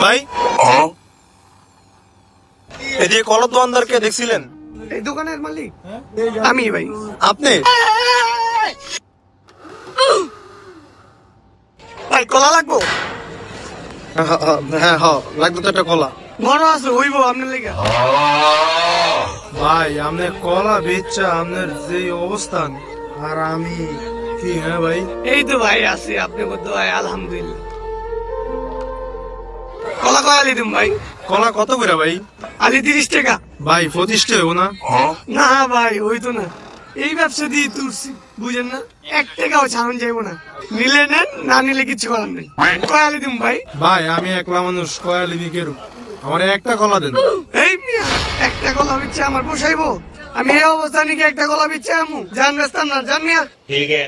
ভাই এই যে কলার দোকানদারকে দেখছিলেন? এই দোকানের মালিক আমি ভাই। আপনি? ভাই কলা লাগবো? হ্যাঁ লাগবে তো একটা কলা। বড় আছে হইব আপনার লেগে। ভাই আপনি কলা বেচা আপনার যে অবস্থান আর আমি কি, হ্যাঁ ভাই? এই তো ভাই আছি আপনি বলতে ভাই আলহামদুলিল্লাহ। কলা কয় আলি দিম ভাই? কলা কত করে ভাই? আলি 30 টাকা। ভাই 25 টাকা না? না ভাই হইতো না, এই ব্যবসা দিয়ে তুলছি বুঝেন না, 1 টাকাও ছাড়ন যাইবো না। নিলে নেন, না নিলে কিছু করার নেই। কয় আলি দিম ভাই? ভাই আমি একলা মানুষ, কয়া লিবি কেরু, আমার একটা কলা দেন। এই মিয়া, একটা কলা বিচ্ছে আমার পোষাইবো? আমি এই অবস্থা নিয়ে একটা কলা বিচ্ছে আমু জান বেস্তাম না, জান মিয়া। ठीक है।